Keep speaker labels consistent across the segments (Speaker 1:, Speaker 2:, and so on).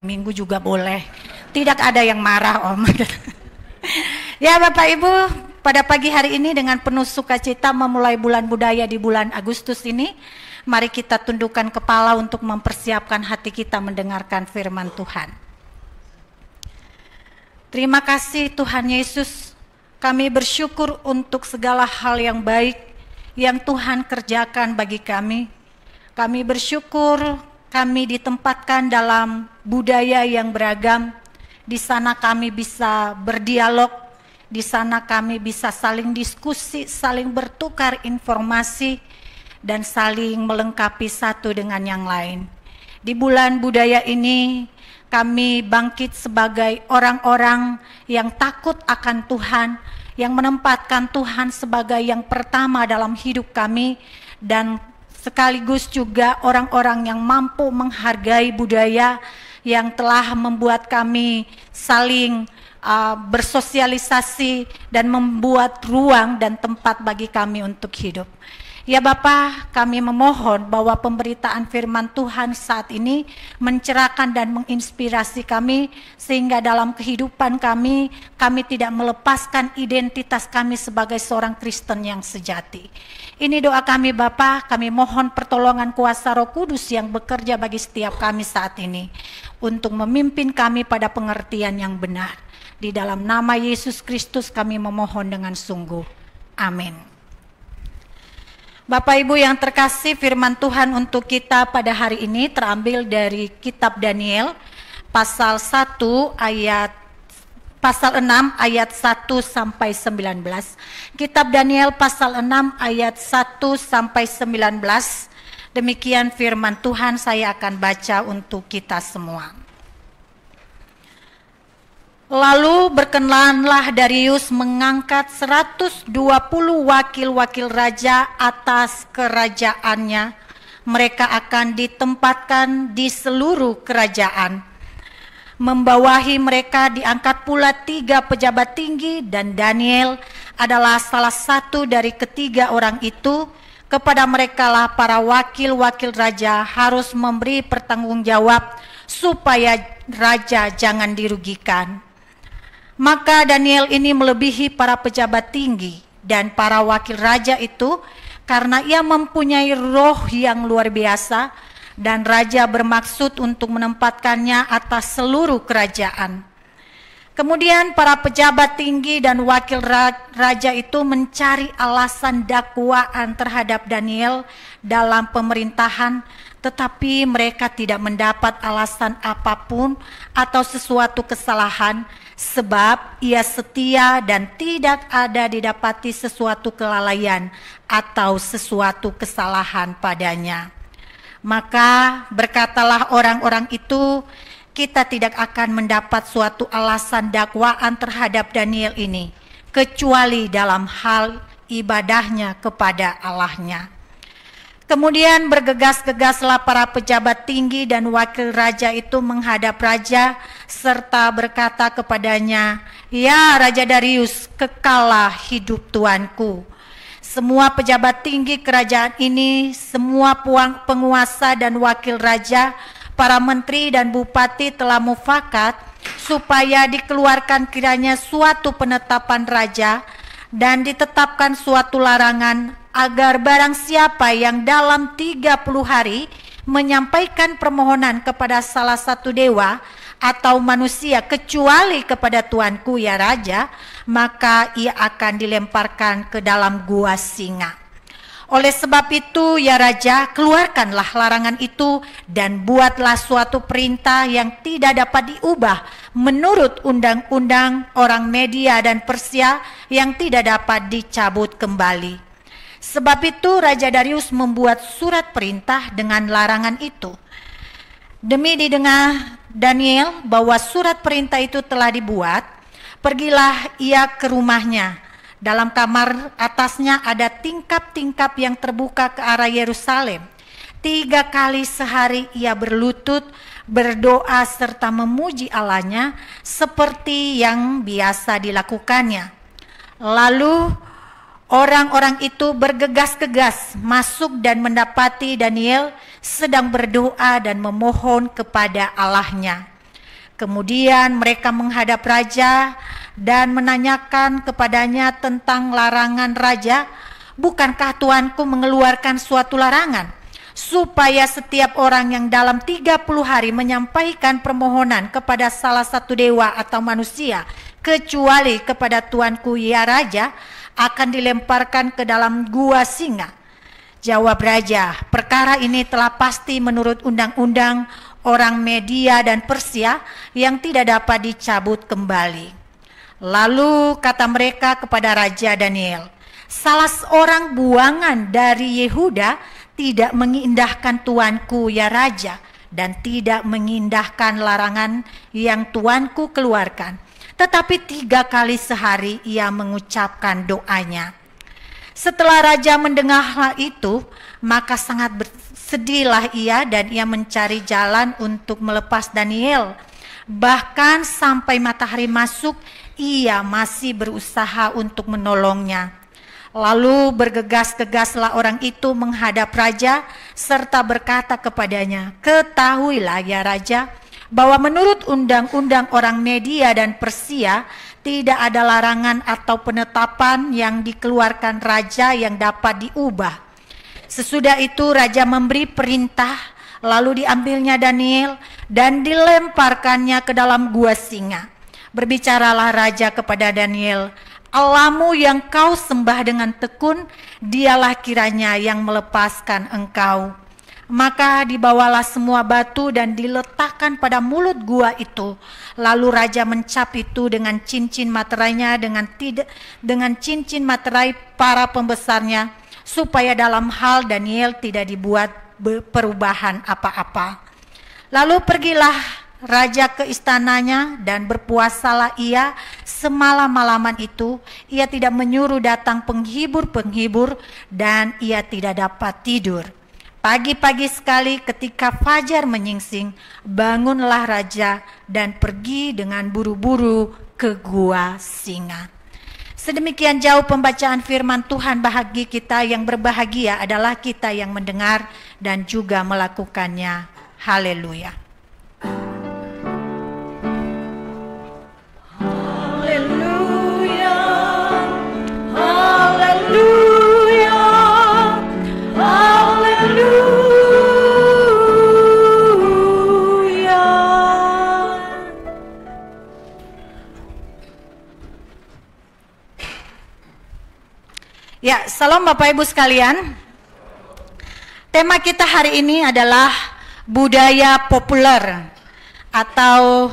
Speaker 1: Minggu juga boleh. Tidak ada yang marah, Om. Ya Bapak Ibu, pada pagi hari ini dengan penuh sukacita memulai bulan budaya di bulan Agustus ini, mari kita tundukkan kepala untuk mempersiapkan hati kita mendengarkan firman Tuhan. Terima kasih Tuhan Yesus, kami bersyukur untuk segala hal yang baik yang Tuhan kerjakan bagi kami. Kami bersyukur kami ditempatkan dalam budaya yang beragam. Di sana kami bisa berdialog, di sana kami bisa saling diskusi, saling bertukar informasi, dan saling melengkapi satu dengan yang lain. Di bulan budaya ini, kami bangkit sebagai orang-orang yang takut akan Tuhan, yang menempatkan Tuhan sebagai yang pertama dalam hidup kami, dan sekaligus juga orang-orang yang mampu menghargai budaya yang telah membuat kami saling bersosialisasi dan membuat ruang dan tempat bagi kami untuk hidup. Ya Bapa, kami memohon bahwa pemberitaan firman Tuhan saat ini mencerahkan dan menginspirasi kami, sehingga dalam kehidupan kami tidak melepaskan identitas kami sebagai seorang Kristen yang sejati. Ini doa kami Bapa, kami mohon pertolongan kuasa Roh Kudus yang bekerja bagi setiap kami saat ini, untuk memimpin kami pada pengertian yang benar. Di dalam nama Yesus Kristus kami memohon dengan sungguh. Amin. Bapak Ibu yang terkasih, firman Tuhan untuk kita pada hari ini terambil dari kitab Daniel pasal 6 ayat 1 sampai 19. Kitab Daniel pasal 6 ayat 1 sampai 19. Demikian firman Tuhan, saya akan baca untuk kita semua. Lalu berkenanlah Darius mengangkat 120 wakil-wakil raja atas kerajaannya. Mereka akan ditempatkan di seluruh kerajaan. Membawahi mereka diangkat pula 3 pejabat tinggi, dan Daniel adalah salah satu dari ketiga orang itu. Kepada merekalah para wakil-wakil raja harus memberi pertanggungjawab supaya raja jangan dirugikan. Maka Daniel ini melebihi para pejabat tinggi dan para wakil raja itu, karena ia mempunyai roh yang luar biasa, dan raja bermaksud untuk menempatkannya atas seluruh kerajaan. Kemudian para pejabat tinggi dan wakil raja itu mencari alasan dakwaan terhadap Daniel dalam pemerintahan, tetapi mereka tidak mendapat alasan apapun atau sesuatu kesalahan, sebab ia setia dan tidak ada didapati sesuatu kelalaian atau sesuatu kesalahan padanya. Maka berkatalah orang-orang itu, kita tidak akan mendapat suatu alasan dakwaan terhadap Daniel ini, kecuali dalam hal ibadahnya kepada Allahnya. Kemudian bergegas-gegaslah para pejabat tinggi dan wakil raja itu menghadap raja, serta berkata kepadanya, "Ya Raja Darius, kekallah hidup tuanku. Semua pejabat tinggi kerajaan ini, semua penguasa dan wakil raja, para menteri dan bupati telah mufakat supaya dikeluarkan kiranya suatu penetapan raja, dan ditetapkan suatu larangan agar barang siapa yang dalam 30 hari menyampaikan permohonan kepada salah satu dewa atau manusia kecuali kepada tuanku ya raja, maka ia akan dilemparkan ke dalam gua singa. Oleh sebab itu ya raja, keluarkanlah larangan itu dan buatlah suatu perintah yang tidak dapat diubah menurut undang-undang orang Media dan Persia yang tidak dapat dicabut kembali." Sebab itu Raja Darius membuat surat perintah dengan larangan itu. Demi didengar Daniel bahwa surat perintah itu telah dibuat, pergilah ia ke rumahnya. Dalam kamar atasnya ada tingkap-tingkap yang terbuka ke arah Yerusalem. 3 kali sehari ia berlutut, berdoa serta memuji Allahnya seperti yang biasa dilakukannya. Lalu orang-orang itu bergegas-gegas masuk dan mendapati Daniel sedang berdoa dan memohon kepada Allahnya. Kemudian mereka menghadap raja dan menanyakan kepadanya tentang larangan raja. Bukankah tuanku mengeluarkan suatu larangan supaya setiap orang yang dalam 30 hari menyampaikan permohonan kepada salah satu dewa atau manusia, kecuali kepada tuanku ya raja, akan dilemparkan ke dalam gua singa? Jawab raja, perkara ini telah pasti menurut undang-undang orang Media dan Persia yang tidak dapat dicabut kembali. Lalu kata mereka kepada Raja Daniel, salah seorang buangan dari Yehuda tidak mengindahkan tuanku ya raja, dan tidak mengindahkan larangan yang tuanku keluarkan. Tetapi 3 kali sehari ia mengucapkan doanya. Setelah raja mendengar hal itu, maka sangat bersedihlah ia, dan ia mencari jalan untuk melepas Daniel. Bahkan sampai matahari masuk, ia masih berusaha untuk menolongnya. Lalu bergegas-gegaslah orang itu menghadap raja serta berkata kepadanya, ketahuilah ya raja, bahwa menurut undang-undang orang Media dan Persia tidak ada larangan atau penetapan yang dikeluarkan raja yang dapat diubah. Sesudah itu raja memberi perintah, lalu diambilnya Daniel dan dilemparkannya ke dalam gua singa. Berbicaralah raja kepada Daniel, Allahmu yang kau sembah dengan tekun, dialah kiranya yang melepaskan engkau. Maka dibawalah semua batu dan diletakkan pada mulut gua itu. Lalu raja mencap itu dengan cincin materainya, dengan cincin materai para pembesarnya, supaya dalam hal Daniel tidak dibuat perubahan apa-apa. Lalu pergilah raja ke istananya dan berpuasalah ia semalam-malaman itu. Ia tidak menyuruh datang penghibur-penghibur dan ia tidak dapat tidur. Pagi-pagi sekali ketika fajar menyingsing, bangunlah raja dan pergi dengan buru-buru ke gua singa. Sedemikian jauh pembacaan firman Tuhan. Bagi kita yang berbahagia adalah kita yang mendengar dan juga melakukannya. Haleluya. Ya, salam Bapak Ibu sekalian. Tema kita hari ini adalah budaya populer atau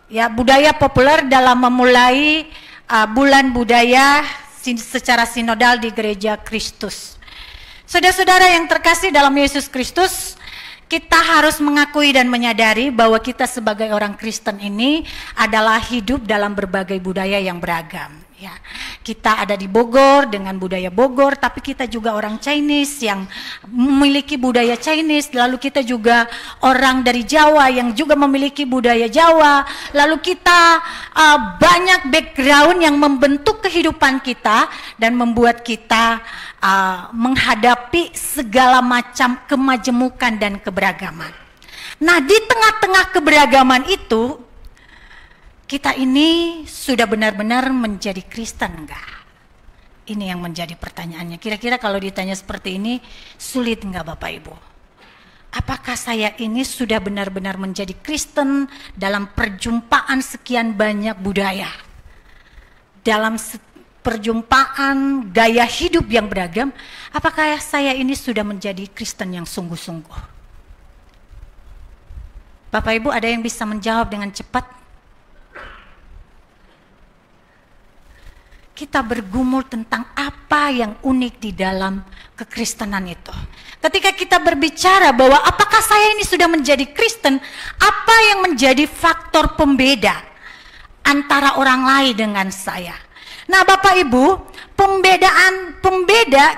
Speaker 1: ya budaya populer dalam memulai bulan budaya secara sinodal di Gereja Kristus. Saudara-saudara yang terkasih dalam Yesus Kristus, kita harus mengakui dan menyadari bahwa kita sebagai orang Kristen ini adalah hidup dalam berbagai budaya yang beragam. Ya, kita ada di Bogor dengan budaya Bogor, tapi kita juga orang Chinese yang memiliki budaya Chinese, lalu kita juga orang dari Jawa yang juga memiliki budaya Jawa, lalu kita banyak background yang membentuk kehidupan kita dan membuat kita menghadapi segala macam kemajemukan dan keberagaman. Nah, di tengah-tengah keberagaman itu, kita ini sudah benar-benar menjadi Kristen enggak? Ini yang menjadi pertanyaannya. Kira-kira kalau ditanya seperti ini, sulit enggak Bapak Ibu? Apakah saya ini sudah benar-benar menjadi Kristen dalam perjumpaan sekian banyak budaya? Dalam perjumpaan gaya hidup yang beragam, apakah saya ini sudah menjadi Kristen yang sungguh-sungguh? Bapak Ibu, ada yang bisa menjawab dengan cepat? Kita bergumul tentang apa yang unik di dalam kekristenan itu. Ketika kita berbicara bahwa apakah saya ini sudah menjadi Kristen, apa yang menjadi faktor pembeda antara orang lain dengan saya? Nah Bapak Ibu, pembeda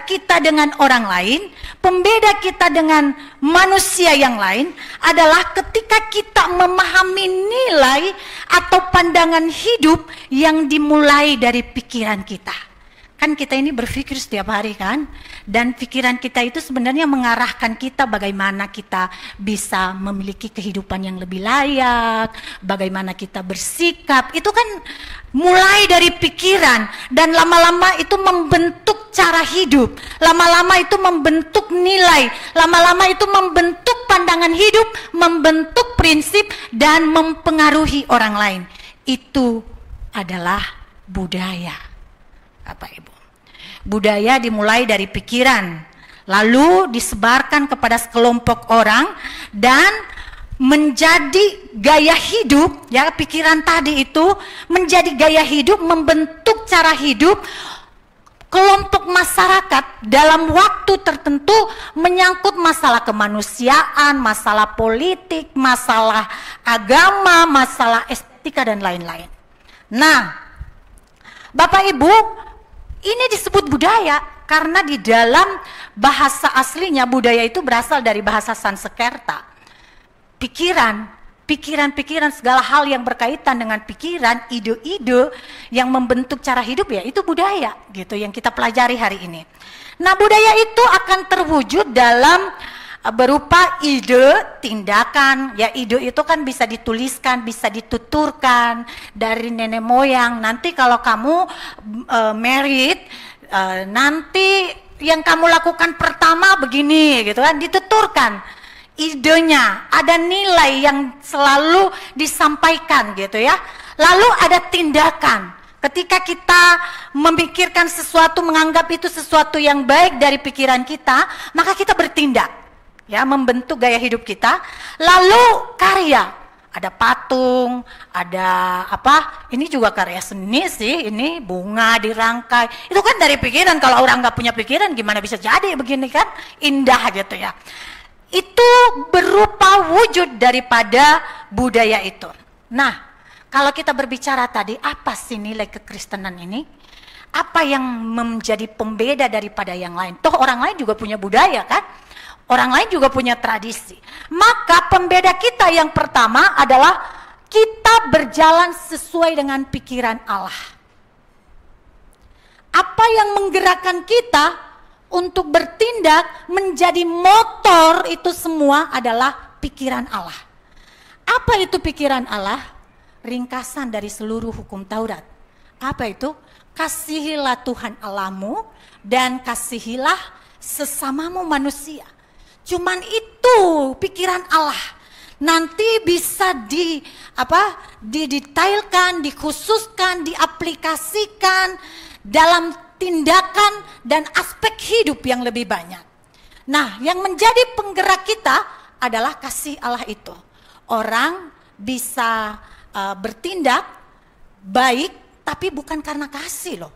Speaker 1: kita dengan orang lain, pembeda kita dengan manusia yang lain adalah ketika kita memahami nilai atau pandangan hidup yang dimulai dari pikiran kita. Kan kita ini berpikir setiap hari kan, dan pikiran kita itu sebenarnya mengarahkan kita bagaimana kita bisa memiliki kehidupan yang lebih layak, bagaimana kita bersikap, itu kan mulai dari pikiran, dan lama-lama itu membentuk cara hidup, lama-lama itu membentuk nilai, lama-lama itu membentuk pandangan hidup, membentuk prinsip, dan mempengaruhi orang lain. Itu adalah budaya. Bapak Ibu. Budaya dimulai dari pikiran, lalu disebarkan kepada sekelompok orang dan menjadi gaya hidup, ya, pikiran tadi itu menjadi gaya hidup, membentuk cara hidup kelompok masyarakat dalam waktu tertentu, menyangkut masalah kemanusiaan, masalah politik, masalah agama, masalah estetika dan lain-lain. Nah, Bapak Ibu, ini disebut budaya karena di dalam bahasa aslinya budaya itu berasal dari bahasa Sanskerta. Pikiran segala hal yang berkaitan dengan pikiran, ide-ide yang membentuk cara hidup, ya itu budaya gitu yang kita pelajari hari ini. Nah, budaya itu akan terwujud dalam berupa ide, tindakan. Ya, ide itu kan bisa dituliskan, bisa dituturkan dari nenek moyang. Nanti kalau kamu married, nanti yang kamu lakukan pertama begini gitu kan, dituturkan idenya, ada nilai yang selalu disampaikan gitu ya. Lalu ada tindakan. Ketika kita memikirkan sesuatu, menganggap itu sesuatu yang baik dari pikiran kita, maka kita bertindak. Ya, membentuk gaya hidup kita. Lalu karya, ada patung, ada apa, ini juga karya seni sih, ini bunga dirangkai, itu kan dari pikiran. Kalau orang nggak punya pikiran gimana bisa jadi begini kan, indah gitu ya. Itu berupa wujud daripada budaya itu. Nah, kalau kita berbicara tadi, apa sih nilai kekristenan ini? Apa yang menjadi pembeda daripada yang lain? Toh orang lain juga punya budaya kan? Orang lain juga punya tradisi. Maka pembeda kita yang pertama adalah kita berjalan sesuai dengan pikiran Allah. Apa yang menggerakkan kita untuk bertindak menjadi motor itu semua adalah pikiran Allah. Apa itu pikiran Allah? Ringkasan dari seluruh hukum Taurat. Apa itu? Kasihilah Tuhan Allahmu dan kasihilah sesamamu manusia. Cuman itu pikiran Allah. Nanti bisa didetailkan, dikhususkan, diaplikasikan dalam tindakan dan aspek hidup yang lebih banyak. Nah, yang menjadi penggerak kita adalah kasih Allah itu. Orang bisa bertindak baik, tapi bukan karena kasih loh.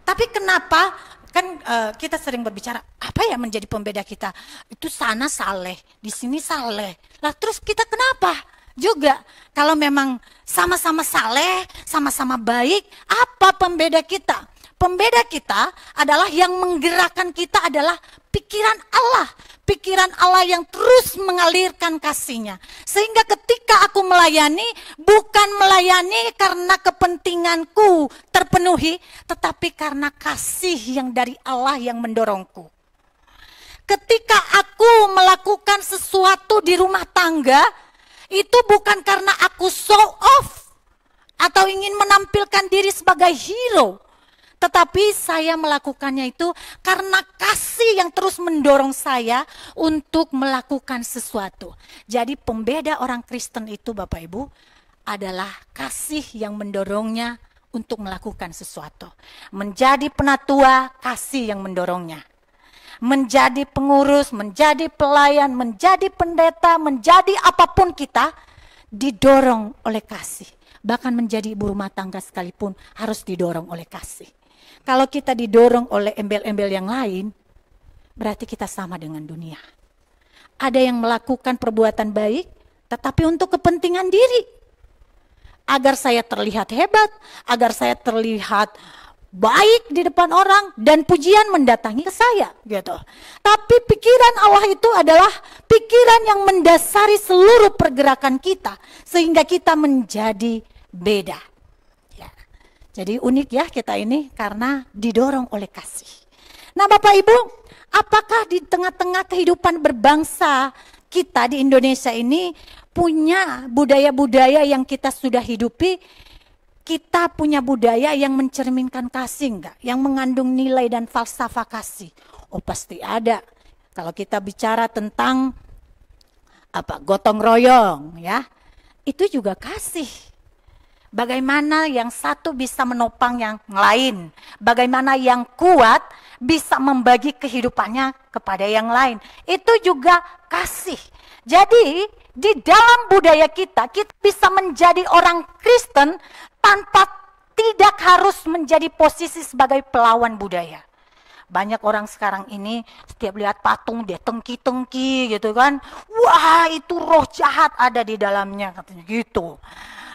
Speaker 1: Tapi kenapa? Kan kita sering berbicara, apa ya menjadi pembeda kita? Itu sana saleh, di sini saleh. Lah terus kita kenapa? Juga kalau memang sama-sama saleh, sama-sama baik, apa pembeda kita? Pembeda kita adalah yang menggerakkan kita adalah pikiran Allah. Pikiran Allah yang terus mengalirkan kasih-Nya. Sehingga ketika aku melayani, bukan melayani karena kepentinganku terpenuhi, tetapi karena kasih yang dari Allah yang mendorongku. Ketika aku melakukan sesuatu di rumah tangga, itu bukan karena aku show off atau ingin menampilkan diri sebagai hero. Tetapi saya melakukannya itu karena kasih yang terus mendorong saya untuk melakukan sesuatu. Jadi pembeda orang Kristen itu Bapak Ibu adalah kasih yang mendorongnya untuk melakukan sesuatu. Menjadi penatua, kasih yang mendorongnya. Menjadi pengurus, menjadi pelayan, menjadi pendeta, menjadi apapun kita didorong oleh kasih. Bahkan menjadi ibu rumah tangga sekalipun harus didorong oleh kasih. Kalau kita didorong oleh embel-embel yang lain, berarti kita sama dengan dunia. Ada yang melakukan perbuatan baik, tetapi untuk kepentingan diri. Agar saya terlihat hebat, agar saya terlihat baik di depan orang, dan pujian mendatangi ke saya. Gitu. Tapi pikiran Allah itu adalah pikiran yang mendasari seluruh pergerakan kita, sehingga kita menjadi beda. Jadi unik ya kita ini karena didorong oleh kasih. Nah Bapak Ibu, apakah di tengah-tengah kehidupan berbangsa kita di Indonesia ini punya budaya-budaya yang kita sudah hidupi, kita punya budaya yang mencerminkan kasih enggak? Yang mengandung nilai dan falsafah kasih? Oh pasti ada. Kalau kita bicara tentang gotong royong ya, itu juga kasih. Bagaimana yang satu bisa menopang yang lain. Bagaimana yang kuat bisa membagi kehidupannya kepada yang lain. Itu juga kasih. Jadi di dalam budaya kita bisa menjadi orang Kristen tanpa tidak harus menjadi posisi sebagai pelawan budaya. Banyak orang sekarang ini setiap lihat patung dia tengki-tengki gitu kan. Wah itu roh jahat ada di dalamnya katanya gitu.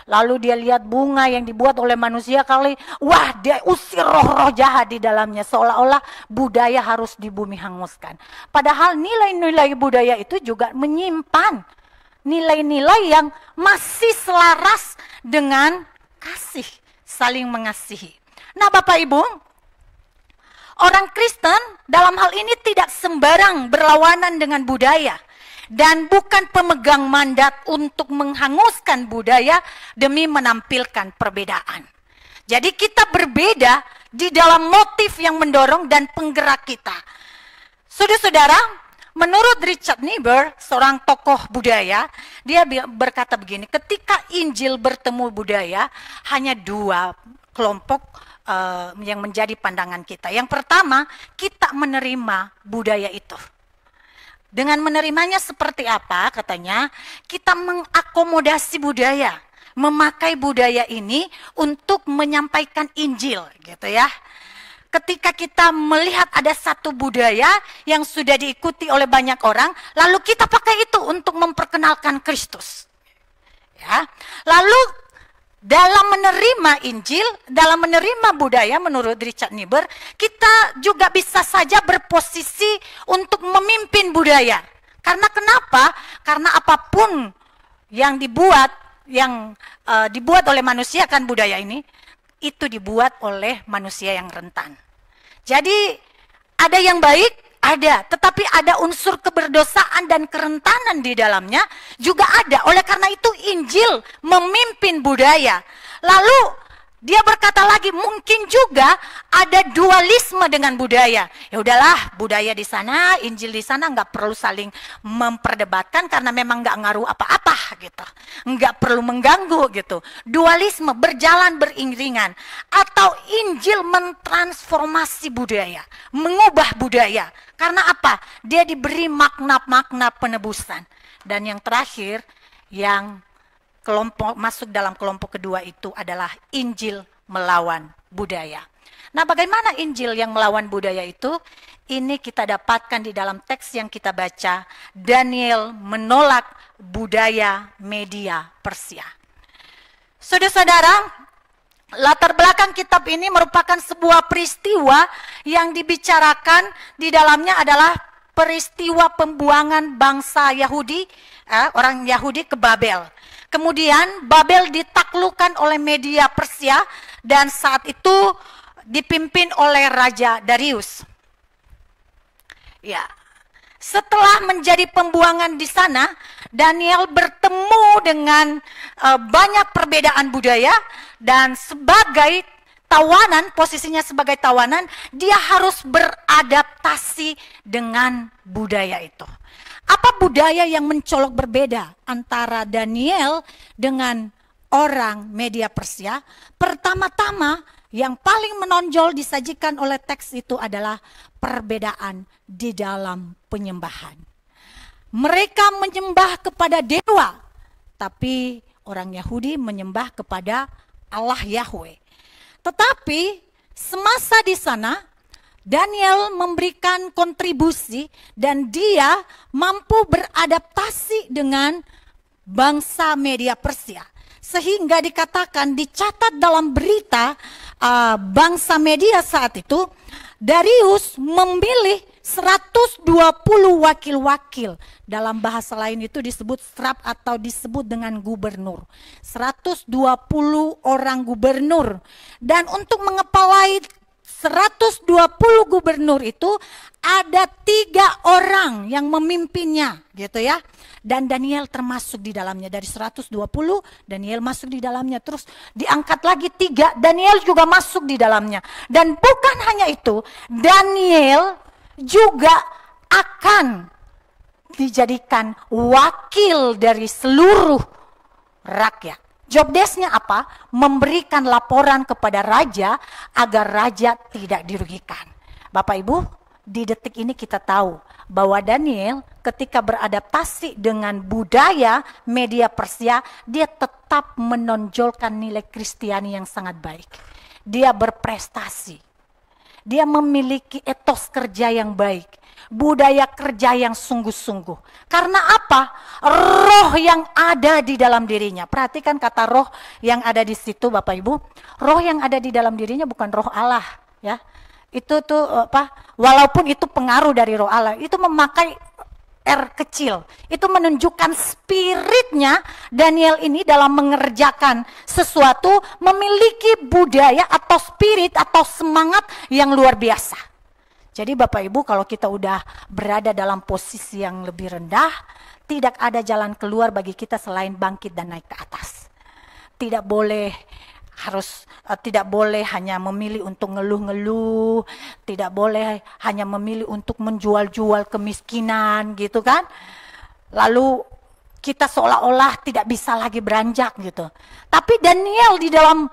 Speaker 1: Lalu dia lihat bunga yang dibuat oleh manusia kali, wah dia usir roh-roh jahat di dalamnya. Seolah-olah budaya harus di bumi hanguskan. Padahal nilai-nilai budaya itu juga menyimpan nilai-nilai yang masih selaras dengan kasih, saling mengasihi. Nah Bapak Ibu, orang Kristen dalam hal ini tidak sembarang berlawanan dengan budaya. Dan bukan pemegang mandat untuk menghanguskan budaya demi menampilkan perbedaan. Jadi kita berbeda di dalam motif yang mendorong dan penggerak kita. Saudara-saudara, menurut Richard Niebuhr, seorang tokoh budaya, dia berkata begini, ketika Injil bertemu budaya, hanya dua kelompok yang menjadi pandangan kita. Yang pertama, kita menerima budaya itu. Dengan menerimanya seperti apa katanya, kita mengakomodasi budaya, memakai budaya ini untuk menyampaikan Injil gitu ya. Ketika kita melihat ada satu budaya yang sudah diikuti oleh banyak orang, lalu kita pakai itu untuk memperkenalkan Kristus. Ya. Lalu dalam menerima Injil, dalam menerima budaya menurut Richard Niebuhr, kita juga bisa saja berposisi untuk memimpin budaya. Karena kenapa? Karena apapun yang dibuat oleh manusia kan budaya ini, itu dibuat oleh manusia yang rentan. Jadi ada yang baik, ada, tetapi ada unsur keberdosaan dan kerentanan di dalamnya juga ada. Oleh karena itu Injil memimpin budaya. Lalu dia berkata lagi, mungkin juga ada dualisme dengan budaya. Ya udahlah, budaya di sana, Injil di sana, nggak perlu saling memperdebatkan karena memang nggak ngaruh apa-apa gitu, nggak perlu mengganggu gitu. Dualisme berjalan beriringan, atau Injil mentransformasi budaya, mengubah budaya. Karena apa? Dia diberi makna-makna penebusan. Dan yang terakhir, yang masuk dalam kelompok kedua itu adalah Injil melawan budaya. Nah, bagaimana Injil yang melawan budaya itu? Ini kita dapatkan di dalam teks yang kita baca. Daniel menolak budaya media Persia. Saudara-saudara, latar belakang kitab ini merupakan sebuah peristiwa yang dibicarakan di dalamnya adalah peristiwa pembuangan bangsa Yahudi, orang Yahudi ke Babel. Kemudian Babel ditaklukkan oleh media Persia dan saat itu dipimpin oleh Raja Darius. Ya, setelah menjadi pembuangan di sana, Daniel bertemu dengan banyak perbedaan budaya dan sebagai tawanan, posisinya sebagai tawanan, dia harus beradaptasi dengan budaya itu. Apa budaya yang mencolok berbeda antara Daniel dengan orang media Persia? Pertama-tama yang paling menonjol disajikan oleh teks itu adalah perbedaan di dalam penyembahan. Mereka menyembah kepada dewa, tapi orang Yahudi menyembah kepada Allah Yahweh. Tetapi semasa di sana, Daniel memberikan kontribusi dan dia mampu beradaptasi dengan bangsa media Persia. Sehingga dikatakan, dicatat dalam berita bangsa media saat itu, Darius memilih 120 wakil-wakil. Dalam bahasa lain itu disebut strap atau disebut dengan gubernur. 120 orang gubernur. Dan untuk mengepalai 120 gubernur itu ada 3 orang yang memimpinnya, gitu ya. Dan Daniel termasuk di dalamnya. Dari 120 Daniel masuk di dalamnya. Terus diangkat lagi 3, Daniel juga masuk di dalamnya. Dan bukan hanya itu, Daniel juga akan dijadikan wakil dari seluruh rakyat. Job desk-nya apa? Memberikan laporan kepada raja agar raja tidak dirugikan. Bapak Ibu, di detik ini kita tahu bahwa Daniel ketika beradaptasi dengan budaya media Persia, dia tetap menonjolkan nilai Kristiani yang sangat baik. Dia berprestasi. Dia memiliki etos kerja yang baik. Budaya kerja yang sungguh-sungguh. Karena apa? Roh yang ada di dalam dirinya. Perhatikan kata roh yang ada di situ Bapak Ibu. Roh yang ada di dalam dirinya bukan roh Allah, ya. Itu tuh apa? Walaupun itu pengaruh dari roh Allah, itu memakai R kecil. Itu menunjukkan spiritnya Daniel ini dalam mengerjakan sesuatu memiliki budaya atau spirit atau semangat yang luar biasa. Jadi Bapak Ibu, kalau kita udah berada dalam posisi yang lebih rendah, tidak ada jalan keluar bagi kita selain bangkit dan naik ke atas. Tidak boleh hanya memilih untuk ngeluh-ngeluh, tidak boleh hanya memilih untuk menjual-jual kemiskinan gitu kan. Lalu kita seolah-olah tidak bisa lagi beranjak gitu. Tapi Daniel di dalam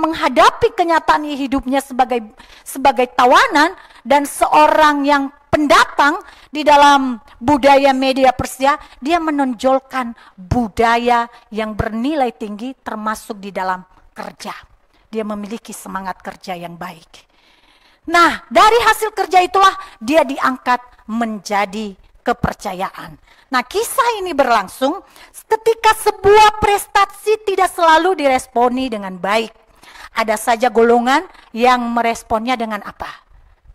Speaker 1: menghadapi kenyataan hidupnya sebagai tawanan dan seorang yang pendatang di dalam budaya media Persia, dia menonjolkan budaya yang bernilai tinggi termasuk di dalam kerja. Dia memiliki semangat kerja yang baik. Nah, dari hasil kerja itulah dia diangkat menjadi kepercayaan. Nah, kisah ini berlangsung ketika sebuah prestasi tidak selalu diresponi dengan baik. Ada saja golongan yang meresponnya dengan apa?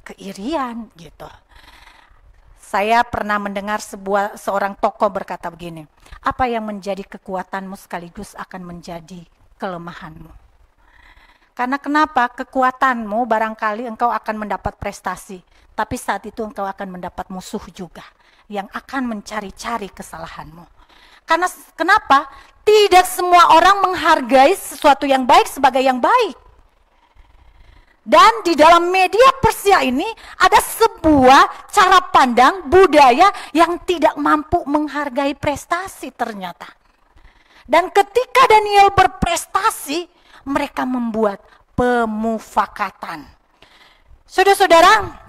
Speaker 1: Keirian gitu. Saya pernah mendengar seorang tokoh berkata begini, apa yang menjadi kekuatanmu sekaligus akan menjadi kelemahanmu. Karena kenapa? Kekuatanmu barangkali engkau akan mendapat prestasi, tapi saat itu engkau akan mendapat musuh juga yang akan mencari-cari kesalahanmu. Karena kenapa? Tidak semua orang menghargai sesuatu yang baik sebagai yang baik. Dan di dalam media Persia ini ada sebuah cara pandang budaya yang tidak mampu menghargai prestasi ternyata. Dan ketika Daniel berprestasi, mereka membuat pemufakatan. Saudara-saudara,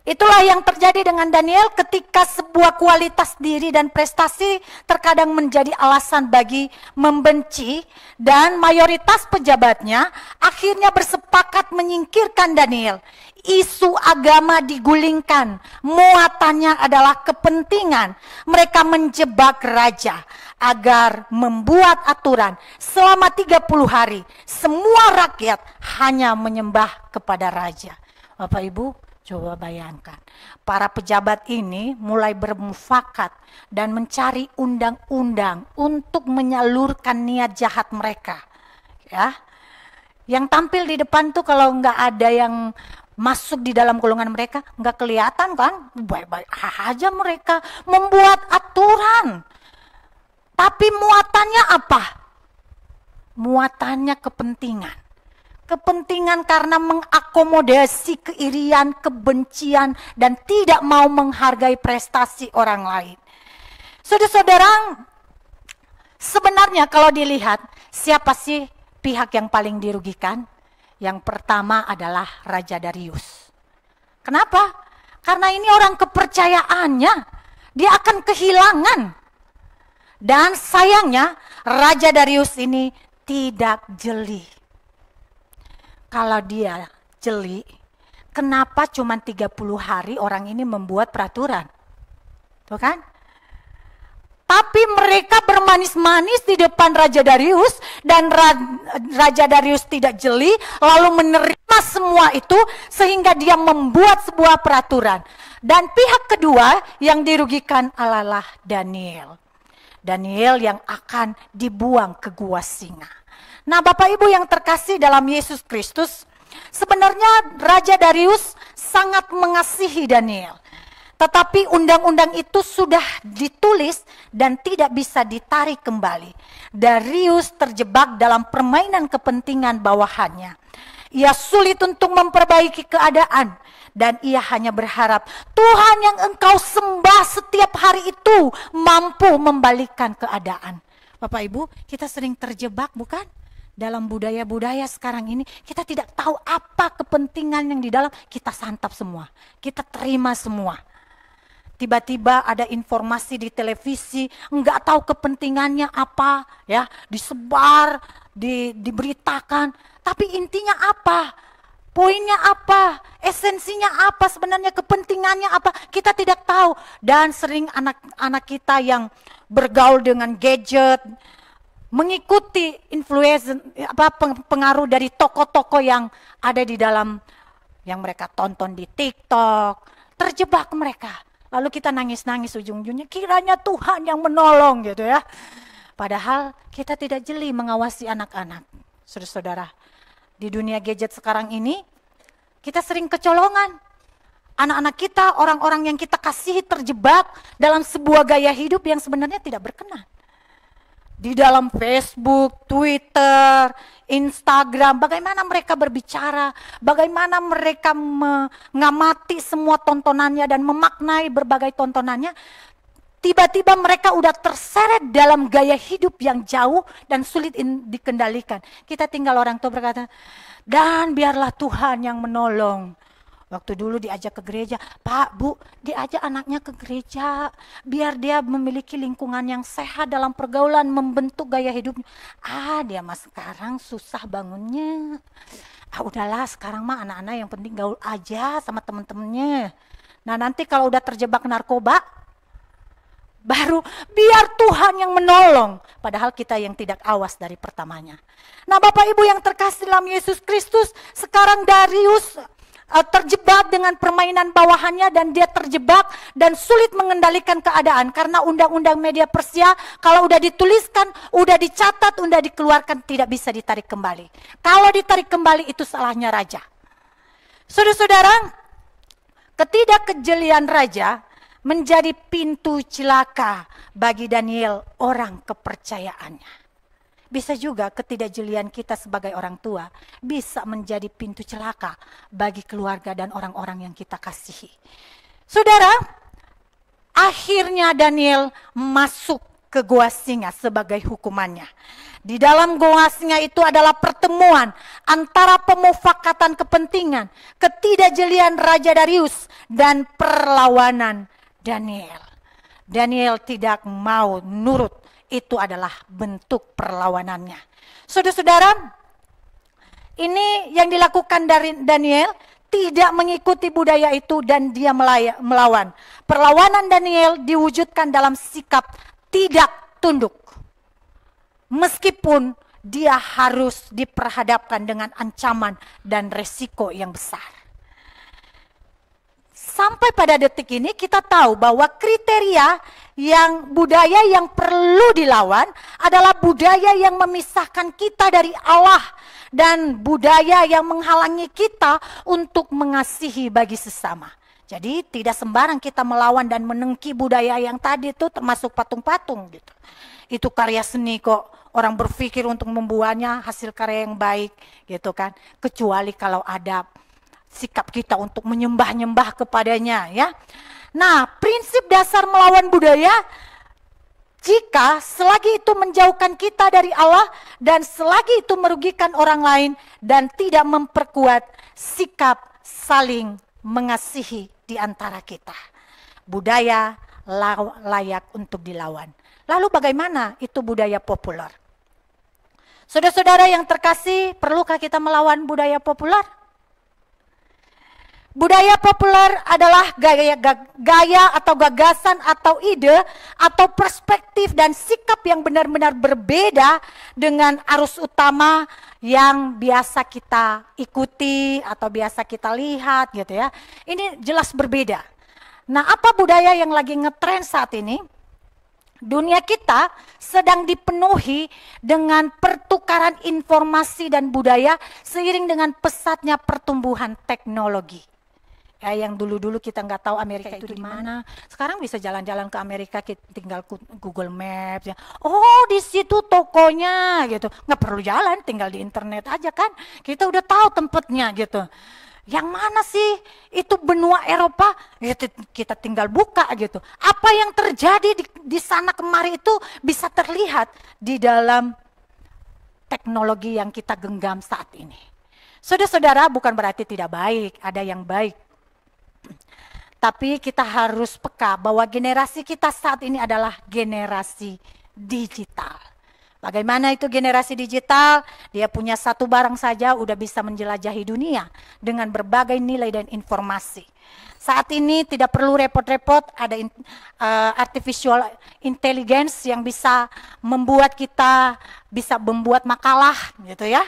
Speaker 1: itulah yang terjadi dengan Daniel ketika sebuah kualitas diri dan prestasi terkadang menjadi alasan bagi membenci, dan mayoritas pejabatnya akhirnya bersepakat menyingkirkan Daniel. Isu agama digulingkan, muatannya adalah kepentingan. Mereka menjebak raja agar membuat aturan selama 30 hari semua rakyat hanya menyembah kepada raja. Bapak Ibu, coba bayangkan, para pejabat ini mulai bermufakat dan mencari undang-undang untuk menyalurkan niat jahat mereka. Ya, yang tampil di depan tuh kalau nggak ada yang masuk di dalam golongan mereka, nggak kelihatan kan? Baik-baik aja mereka membuat aturan. Tapi muatannya apa? Muatannya kepentingan. Kepentingan karena mengakomodasi keirian, kebencian, dan tidak mau menghargai prestasi orang lain. Saudara-saudara, sebenarnya kalau dilihat, siapa sih pihak yang paling dirugikan? Yang pertama adalah Raja Darius. Kenapa? Karena ini orang kepercayaannya, dia akan kehilangan. Dan sayangnya, Raja Darius ini tidak jeli. Kalau dia jeli, kenapa cuma 30 hari orang ini membuat peraturan? Tuh kan? Tapi mereka bermanis-manis di depan Raja Darius, dan Raja Darius tidak jeli, lalu menerima menerima semua itu sehingga dia membuat sebuah peraturan. Dan pihak kedua yang dirugikan adalah Daniel. Daniel yang akan dibuang ke gua singa. Nah, Bapak Ibu yang terkasih dalam Yesus Kristus, sebenarnya Raja Darius sangat mengasihi Daniel. Tetapi undang-undang itu sudah ditulis dan tidak bisa ditarik kembali. Darius terjebak dalam permainan kepentingan bawahannya. Ia sulit untuk memperbaiki keadaan. Dan ia hanya berharap Tuhan yang engkau sembah setiap hari itu mampu membalikkan keadaan. Bapak Ibu, kita sering terjebak bukan? Dalam budaya-budaya sekarang ini, kita tidak tahu apa kepentingan yang di dalam, kita santap semua. Kita terima semua. Tiba-tiba ada informasi di televisi, enggak tahu kepentingannya apa, ya, disebar, diberitakan, tapi intinya apa? Poinnya apa? Esensinya apa? Sebenarnya kepentingannya apa? Kita tidak tahu. Dan sering anak-anak kita yang bergaul dengan gadget, mengikuti pengaruh dari toko-toko yang ada di dalam, yang mereka tonton di TikTok, terjebak mereka. Lalu kita nangis-nangis ujung-ujungnya, kiranya Tuhan yang menolong gitu ya. Padahal kita tidak jeli mengawasi anak-anak. Saudara-saudara, di dunia gadget sekarang ini, kita sering kecolongan. Anak-anak kita, orang-orang yang kita kasihi terjebak dalam sebuah gaya hidup yang sebenarnya tidak berkenan. Di dalam Facebook, Twitter, Instagram, bagaimana mereka berbicara, bagaimana mereka mengamati semua tontonannya dan memaknai berbagai tontonannya. Tiba-tiba mereka udah terseret dalam gaya hidup yang jauh dan sulit dikendalikan. Kita tinggal orang tua berkata, dan biarlah Tuhan yang menolong. Waktu dulu diajak ke gereja, Pak, Bu, diajak anaknya ke gereja, biar dia memiliki lingkungan yang sehat dalam pergaulan, membentuk gaya hidupnya. Dia mah sekarang susah bangunnya. Udahlah, sekarang mah anak-anak yang penting gaul aja sama temen-temennya. Nah, nanti kalau udah terjebak narkoba, baru biar Tuhan yang menolong. Padahal kita yang tidak awas dari pertamanya. Nah, Bapak Ibu yang terkasih dalam Yesus Kristus, sekarang Darius terjebak dengan permainan bawahannya dan dia terjebak dan sulit mengendalikan keadaan karena undang-undang media Persia kalau udah dituliskan, udah dicatat, udah dikeluarkan tidak bisa ditarik kembali. Kalau ditarik kembali itu salahnya raja. Saudara-saudara, ketidakkejelian raja menjadi pintu celaka bagi Daniel, orang kepercayaannya. Bisa juga ketidakjelian kita sebagai orang tua bisa menjadi pintu celaka bagi keluarga dan orang-orang yang kita kasihi. Saudara, akhirnya Daniel masuk ke gua singa sebagai hukumannya. Di dalam gua singa itu adalah pertemuan antara pemufakatan kepentingan, ketidakjelian Raja Darius dan perlawanan Daniel. Daniel tidak mau nurut. Itu adalah bentuk perlawanannya. Saudara-saudara, ini yang dilakukan dari Daniel tidak mengikuti budaya itu dan dia melawan. Perlawanan Daniel diwujudkan dalam sikap tidak tunduk. Meskipun dia harus diperhadapkan dengan ancaman dan resiko yang besar. Sampai pada detik ini kita tahu bahwa kriteria budaya yang perlu dilawan adalah budaya yang memisahkan kita dari Allah dan budaya yang menghalangi kita untuk mengasihi bagi sesama. Jadi tidak sembarang kita melawan dan menengki budaya yang tadi itu termasuk patung-patung gitu. Itu karya seni kok, orang berpikir untuk membuatnya hasil karya yang baik gitu kan. Kecuali kalau ada sikap kita untuk menyembah-nyembah kepadanya ya. Nah, prinsip dasar melawan budaya, jika selagi itu menjauhkan kita dari Allah dan selagi itu merugikan orang lain dan tidak memperkuat sikap saling mengasihi di antara kita, budaya layak untuk dilawan. Lalu bagaimana itu budaya populer? Saudara-saudara yang terkasih, perlukah kita melawan budaya populer? Budaya populer adalah gaya atau gagasan atau ide atau perspektif dan sikap yang benar-benar berbeda dengan arus utama yang biasa kita ikuti atau biasa kita lihat gitu ya. Ini jelas berbeda. Nah, apa budaya yang lagi ngetren saat ini? Dunia kita sedang dipenuhi dengan pertukaran informasi dan budaya seiring dengan pesatnya pertumbuhan teknologi. Ya, yang dulu-dulu kita nggak tahu Amerika itu di mana. Sekarang bisa jalan-jalan ke Amerika, kita tinggal Google Maps. Ya. Oh, di situ tokonya gitu. Nggak perlu jalan, tinggal di internet aja kan. Kita udah tahu tempatnya gitu. Yang mana sih itu benua Eropa? Ya, kita tinggal buka gitu. Apa yang terjadi di sana kemari itu bisa terlihat di dalam teknologi yang kita genggam saat ini. Saudara-saudara, bukan berarti tidak baik, ada yang baik. Tapi kita harus peka bahwa generasi kita saat ini adalah generasi digital. Bagaimana itu generasi digital? Dia punya satu barang saja udah bisa menjelajahi dunia dengan berbagai nilai dan informasi. Saat ini tidak perlu repot-repot, ada artificial intelligence yang bisa membuat kita bisa membuat makalah gitu ya.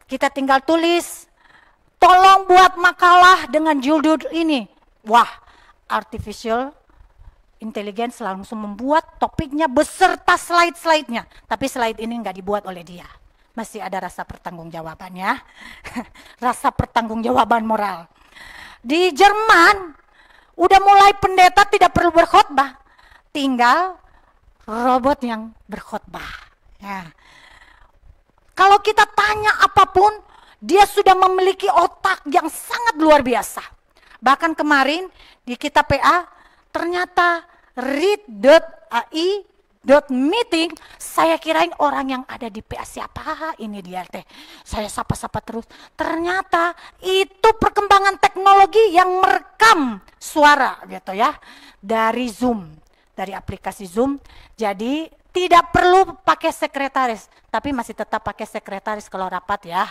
Speaker 1: Kita tinggal tulis, tolong buat makalah dengan judul ini. Wah, artificial intelligence langsung membuat topiknya beserta slide-slide-nya. Tapi slide ini nggak dibuat oleh dia. Masih ada rasa pertanggungjawabannya. Rasa pertanggungjawaban moral. Di Jerman, udah mulai pendeta tidak perlu berkhotbah. Tinggal robot yang berkhotbah. Ya. Kalau kita tanya apapun, dia sudah memiliki otak yang sangat luar biasa. Bahkan kemarin di kita PA, ternyata read.ai.meeting, saya kirain orang yang ada di PA siapa ini dia teh. Saya sapa-sapa terus. Ternyata itu perkembangan teknologi yang merekam suara gitu ya. Dari Zoom, dari aplikasi Zoom. Jadi tidak perlu pakai sekretaris, tapi masih tetap pakai sekretaris kalau rapat ya.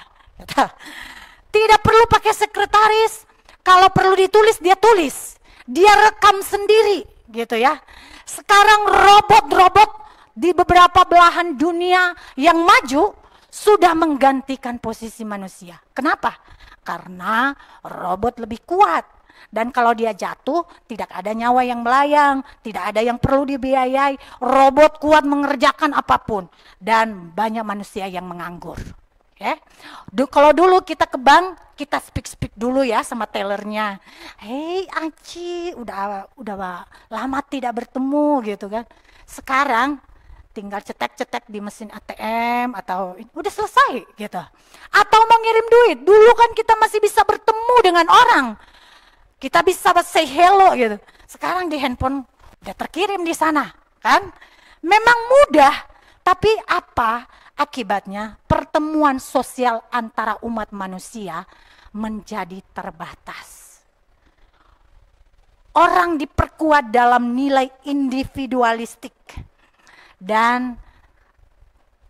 Speaker 1: Tidak perlu pakai sekretaris. Kalau perlu ditulis, dia tulis. Dia rekam sendiri, gitu ya. Sekarang robot-robot di beberapa belahan dunia yang maju sudah menggantikan posisi manusia. Kenapa? Karena robot lebih kuat. Dan kalau dia jatuh, tidak ada nyawa yang melayang, tidak ada yang perlu dibiayai. Robot kuat mengerjakan apapun. Dan banyak manusia yang menganggur. Ya. Kalau dulu kita ke bank, kita speak dulu ya sama tellernya. Hei Aci, udah lama tidak bertemu gitu kan. Sekarang tinggal cetek-cetek di mesin ATM atau udah selesai gitu. Atau mau ngirim duit, dulu kan kita masih bisa bertemu dengan orang. Kita bisa say hello gitu. Sekarang di handphone udah terkirim di sana kan. Memang mudah, tapi apa akibatnya? Pertemuan sosial antara umat manusia menjadi terbatas. Orang diperkuat dalam nilai individualistik dan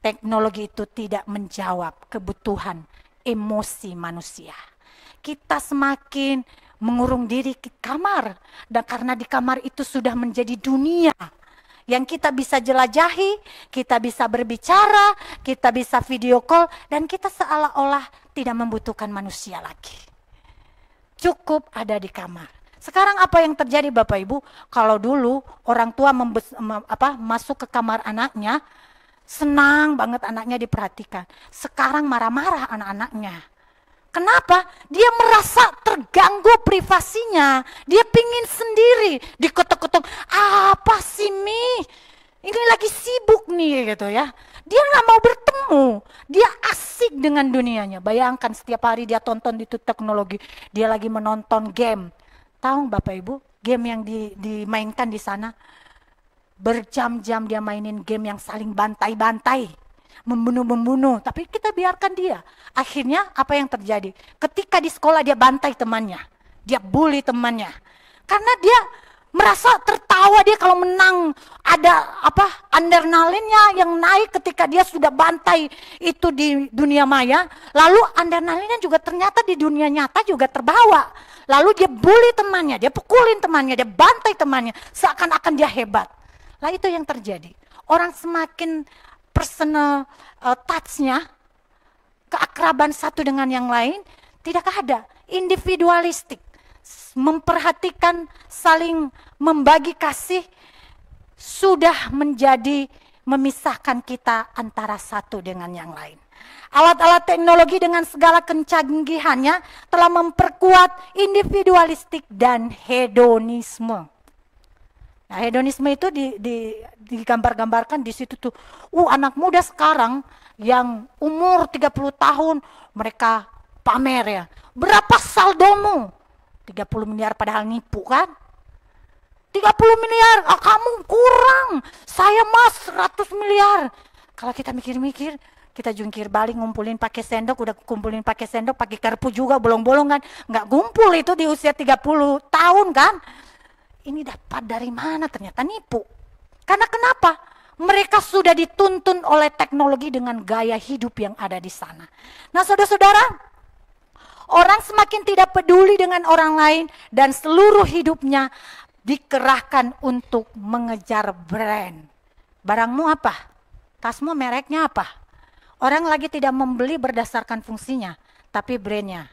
Speaker 1: teknologi itu tidak menjawab kebutuhan emosi manusia. Kita semakin mengurung diri ke kamar, dan karena di kamar itu sudah menjadi dunia yang kita bisa jelajahi, kita bisa berbicara, kita bisa video call, dan kita seolah-olah tidak membutuhkan manusia lagi. Cukup ada di kamar. Sekarang apa yang terjadi Bapak Ibu? Kalau dulu orang tua masuk ke kamar anaknya, senang banget anaknya diperhatikan. Sekarang marah-marah anak-anaknya. Kenapa? Dia merasa terganggu privasinya. Dia pingin sendiri, diketuk-ketuk. Apa sih Mi? Ini lagi sibuk nih gitu ya. Dia nggak mau bertemu. Dia asik dengan dunianya. Bayangkan setiap hari dia tonton itu teknologi. Dia lagi menonton game. Tahu Bapak Ibu, game yang dimainkan di sana. Berjam-jam dia mainin game yang saling bantai-bantai. Membunuh-membunuh, tapi kita biarkan dia. Akhirnya apa yang terjadi? Ketika di sekolah dia bantai temannya, dia bully temannya. Karena dia merasa tertawa dia kalau menang, ada adrenalinnya yang naik ketika dia sudah bantai itu di dunia maya, lalu adrenalinnya juga ternyata di dunia nyata juga terbawa, lalu dia bully temannya, dia pukulin temannya, dia bantai temannya, seakan-akan dia hebat. Lah itu yang terjadi, orang semakin personal touch-nya, keakraban satu dengan yang lain tidak ada, individualistik, memperhatikan, saling membagi kasih sudah menjadi memisahkan kita antara satu dengan yang lain. Alat-alat teknologi dengan segala kecanggihannya telah memperkuat individualistik dan hedonisme. Nah, hedonisme itu digambar-gambarkan di situ tuh. Anak muda sekarang yang umur 30 tahun mereka pamer ya. Berapa saldomu? 30 miliar padahal nipu kan? 30 miliar, kamu kurang. Saya mas 100 miliar. Kalau kita mikir-mikir, kita jungkir balik ngumpulin pakai sendok, udah kumpulin pakai sendok, pakai karpu juga bolong-bolong kan. Nggak ngumpul itu di usia 30 tahun kan. Ini dapat dari mana? Ternyata nipu. Karena kenapa? Mereka sudah dituntun oleh teknologi dengan gaya hidup yang ada di sana. Nah saudara-saudara, orang semakin tidak peduli dengan orang lain dan seluruh hidupnya dikerahkan untuk mengejar brand. Barangmu apa? Tasmu mereknya apa? Orang lagi tidak membeli berdasarkan fungsinya, tapi brandnya.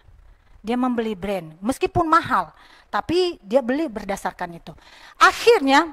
Speaker 1: Dia membeli brand, meskipun mahal, tapi dia beli berdasarkan itu. Akhirnya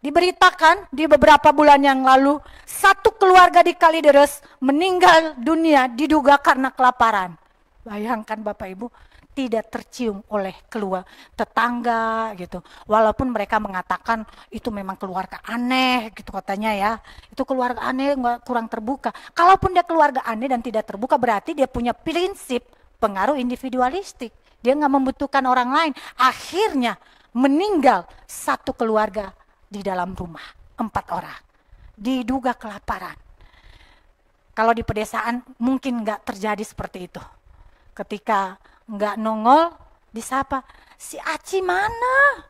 Speaker 1: diberitakan di beberapa bulan yang lalu, satu keluarga di Kalideres meninggal dunia diduga karena kelaparan. Bayangkan Bapak Ibu, tidak tercium oleh keluarga tetangga gitu. Walaupun mereka mengatakan itu memang keluarga aneh gitu katanya ya. Itu keluarga aneh, kurang terbuka. Kalaupun dia keluarga aneh dan tidak terbuka, berarti dia punya prinsip pengaruh individualistik. Dia nggak membutuhkan orang lain. Akhirnya meninggal satu keluarga di dalam rumah, 4 orang. Diduga kelaparan. Kalau di pedesaan mungkin nggak terjadi seperti itu. Ketika nggak nongol, disapa, si Aci mana?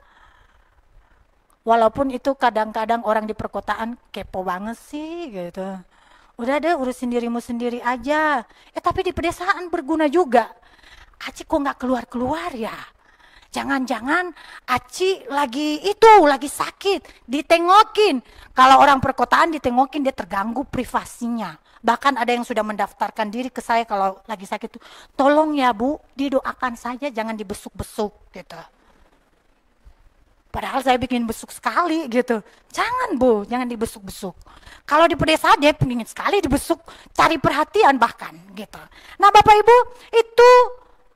Speaker 1: Walaupun itu kadang-kadang orang di perkotaan kepo banget sih gitu. Udah deh urusin dirimu sendiri aja. Tapi di pedesaan berguna juga. Aci kok nggak keluar-keluar ya? Jangan-jangan Aci lagi sakit, ditengokin. Kalau orang perkotaan ditengokin dia terganggu privasinya. Bahkan ada yang sudah mendaftarkan diri ke saya kalau lagi sakit tuh, tolong ya Bu, didoakan saja jangan dibesuk-besuk gitu. Padahal saya bikin besuk sekali gitu. Jangan Bu, jangan dibesuk-besuk. Kalau di pedesaan dia pengen sekali dibesuk, cari perhatian bahkan gitu. Nah Bapak Ibu, itu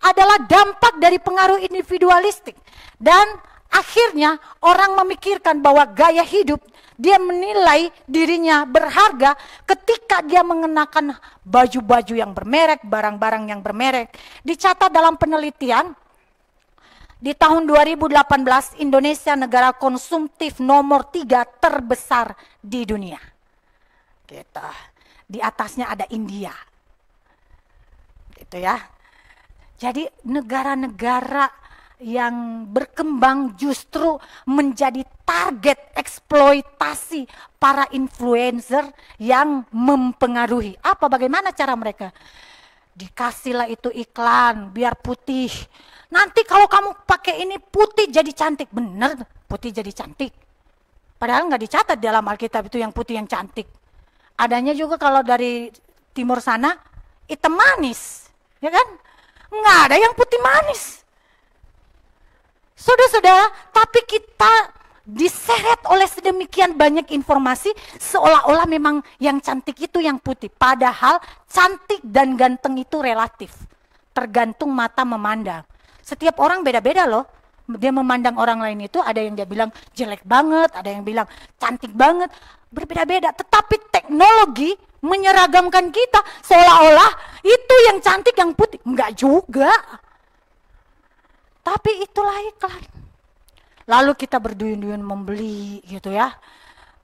Speaker 1: adalah dampak dari pengaruh individualistik. Dan akhirnya orang memikirkan bahwa gaya hidup, dia menilai dirinya berharga ketika dia mengenakan baju-baju yang bermerek, barang-barang yang bermerek. Dicatat dalam penelitian, di tahun 2018 Indonesia negara konsumtif nomor 3 terbesar di dunia. Gitu. Di atasnya ada India. Gitu ya. Jadi negara-negara yang berkembang justru menjadi target eksploitasi para influencer yang mempengaruhi. Bagaimana cara mereka? Dikasihlah itu iklan biar putih. Nanti kalau kamu pakai ini putih jadi cantik. Bener, putih jadi cantik. Padahal nggak dicatat dalam Alkitab itu yang putih yang cantik. Adanya juga kalau dari timur sana hitam manis, ya kan? Nggak ada yang putih manis. Saudara-saudara, tapi kita diseret oleh sedemikian banyak informasi seolah-olah memang yang cantik itu yang putih. Padahal cantik dan ganteng itu relatif. Tergantung mata memandang. Setiap orang beda-beda loh. Dia memandang orang lain itu ada yang dia bilang jelek banget, ada yang bilang cantik banget. Berbeda-beda. Tetapi teknologi menyeragamkan kita seolah-olah itu yang cantik yang putih. Enggak juga. Tapi itulah iklan. Lalu kita berduyun-duyun membeli gitu ya.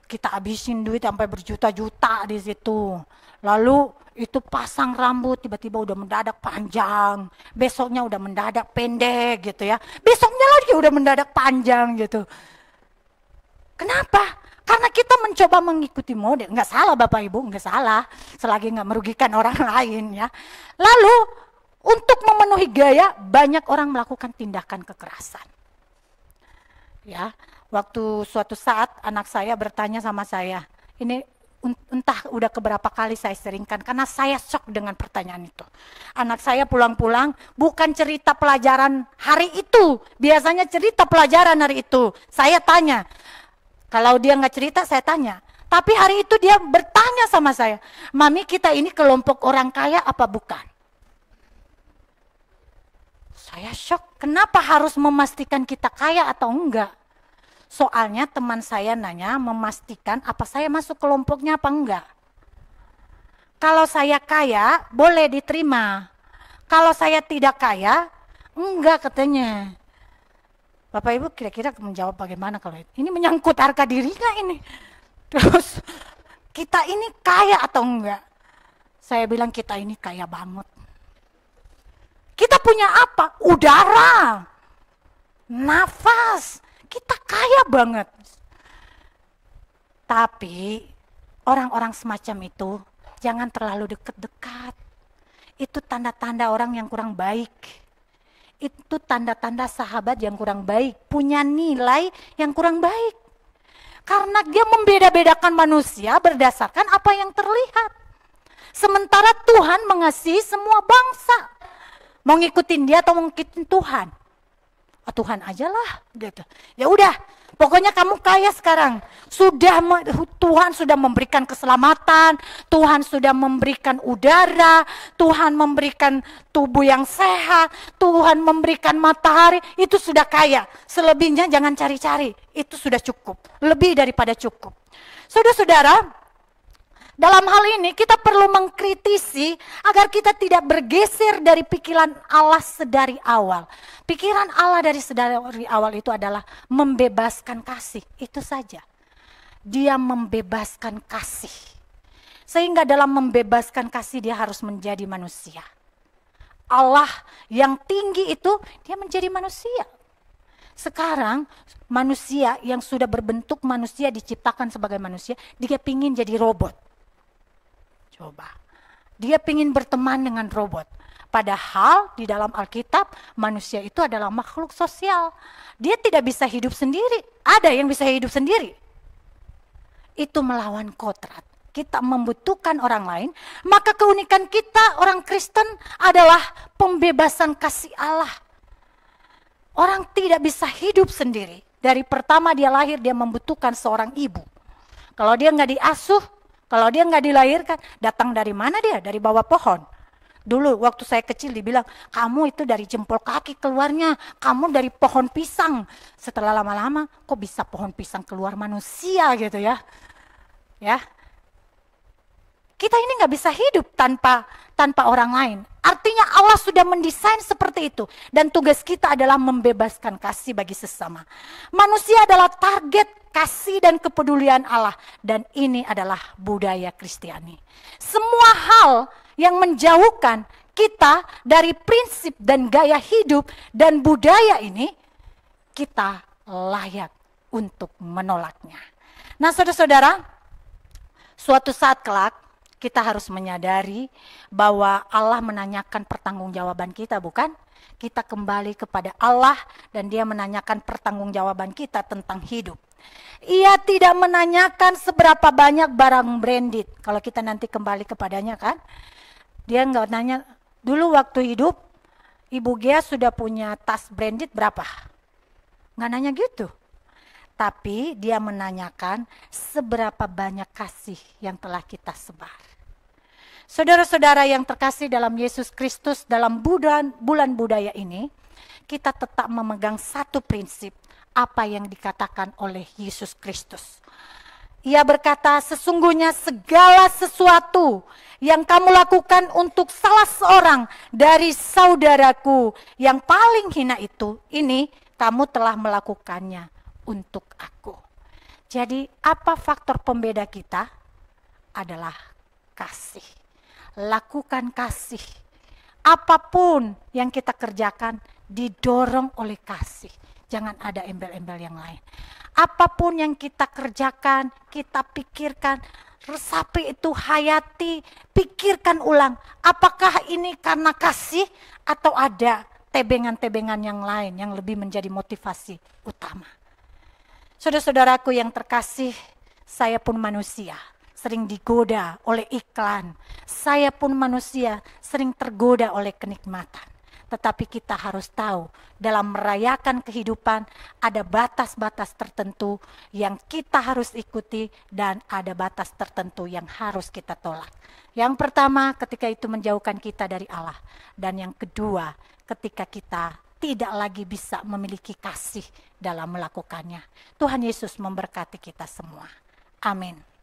Speaker 1: Kita habisin duit sampai berjuta-juta di situ. Lalu itu pasang rambut tiba-tiba udah mendadak panjang. Besoknya udah mendadak pendek gitu ya. Besoknya lagi udah mendadak panjang gitu. Kenapa? Karena kita mencoba mengikuti mode. Nggak salah Bapak Ibu, nggak salah. Selagi nggak merugikan orang lain ya. Lalu untuk memenuhi gaya, banyak orang melakukan tindakan kekerasan. Ya, waktu suatu saat anak saya bertanya sama saya, ini entah udah keberapa kali saya seringkan, karena saya shock dengan pertanyaan itu. Anak saya pulang-pulang, bukan cerita pelajaran hari itu, biasanya cerita pelajaran hari itu. Saya tanya, kalau dia nggak cerita saya tanya. Tapi hari itu dia bertanya sama saya, Mami kita ini kelompok orang kaya apa bukan? Saya shock, kenapa harus memastikan kita kaya atau enggak? Soalnya teman saya nanya memastikan apa saya masuk kelompoknya apa enggak. Kalau saya kaya, boleh diterima. Kalau saya tidak kaya, enggak katanya. Bapak Ibu kira-kira menjawab bagaimana kalau itu? Ini menyangkut harga diri nggak ini? Terus, kita ini kaya atau enggak? Saya bilang kita ini kaya banget. Kita punya apa? Udara, nafas, kita kaya banget. Tapi orang-orang semacam itu jangan terlalu dekat-dekat. Itu tanda-tanda orang yang kurang baik. Itu tanda-tanda sahabat yang kurang baik, punya nilai yang kurang baik. Karena dia membeda-bedakan manusia berdasarkan apa yang terlihat. Sementara Tuhan mengasihi semua bangsa. Mau ngikutin dia atau mau ngikutin Tuhan? Oh, Tuhan aja lah gitu. Ya udah, pokoknya kamu kaya sekarang. Tuhan sudah memberikan keselamatan, Tuhan sudah memberikan udara, Tuhan memberikan tubuh yang sehat, Tuhan memberikan matahari, itu sudah kaya. Selebihnya jangan cari-cari, itu sudah cukup, lebih daripada cukup. Saudara-saudara, dalam hal ini kita perlu mengkritisi agar kita tidak bergeser dari pikiran Allah sedari awal. Pikiran Allah dari sedari awal itu adalah membebaskan kasih, itu saja. Dia membebaskan kasih. Sehingga dalam membebaskan kasih dia harus menjadi manusia. Allah yang tinggi itu dia menjadi manusia. Sekarang manusia yang sudah berbentuk manusia diciptakan sebagai manusia, dia pingin jadi robot. Coba, dia pingin berteman dengan robot. Padahal di dalam Alkitab manusia itu adalah makhluk sosial. Dia tidak bisa hidup sendiri. Ada yang bisa hidup sendiri. Itu melawan kodrat. Kita membutuhkan orang lain. Maka keunikan kita orang Kristen adalah pembebasan kasih Allah. Orang tidak bisa hidup sendiri. Dari pertama dia lahir dia membutuhkan seorang ibu. Kalau dia nggak diasuh, kalau dia nggak dilahirkan, datang dari mana dia? Dari bawah pohon. Dulu waktu saya kecil dibilang, kamu itu dari jempol kaki keluarnya, kamu dari pohon pisang. Setelah lama-lama, kok bisa pohon pisang keluar manusia gitu ya? Ya, kita ini nggak bisa hidup tanpa orang lain. Artinya Allah sudah mendesain seperti itu. Dan tugas kita adalah membebaskan kasih bagi sesama. Manusia adalah target kasih dan kepedulian Allah. Dan ini adalah budaya Kristiani. Semua hal yang menjauhkan kita dari prinsip dan gaya hidup dan budaya ini, kita layak untuk menolaknya. Nah saudara-saudara, suatu saat kelak, kita harus menyadari bahwa Allah menanyakan pertanggungjawaban kita, bukan? Kita kembali kepada Allah dan dia menanyakan pertanggungjawaban kita tentang hidup. Ia tidak menanyakan seberapa banyak barang branded. Kalau kita nanti kembali kepadanya kan, dia nggak nanya, dulu waktu hidup, Ibu Gia sudah punya tas branded berapa? Nggak nanya gitu. Tapi dia menanyakan seberapa banyak kasih yang telah kita sebar. Saudara-saudara yang terkasih dalam Yesus Kristus, dalam bulan budaya ini, kita tetap memegang satu prinsip, apa yang dikatakan oleh Yesus Kristus. Ia berkata, sesungguhnya segala sesuatu yang kamu lakukan untuk salah seorang dari saudaraku yang paling hina itu, ini kamu telah melakukannya untuk aku. Jadi apa faktor pembeda kita? Adalah kasih. Lakukan kasih. Apapun yang kita kerjakan didorong oleh kasih. Jangan ada embel-embel yang lain. Apapun yang kita kerjakan, kita pikirkan, resapi itu, hayati, pikirkan ulang. Apakah ini karena kasih atau ada tebengan-tebengan yang lain yang lebih menjadi motivasi utama. Saudara-saudaraku yang terkasih, saya pun manusia, sering digoda oleh iklan. Saya pun manusia, sering tergoda oleh kenikmatan. Tetapi kita harus tahu, dalam merayakan kehidupan ada batas-batas tertentu yang kita harus ikuti dan ada batas tertentu yang harus kita tolak. Yang pertama, ketika itu menjauhkan kita dari Allah. Dan yang kedua, ketika kita tidak lagi bisa memiliki kasih dalam melakukannya. Tuhan Yesus memberkati kita semua. Amin.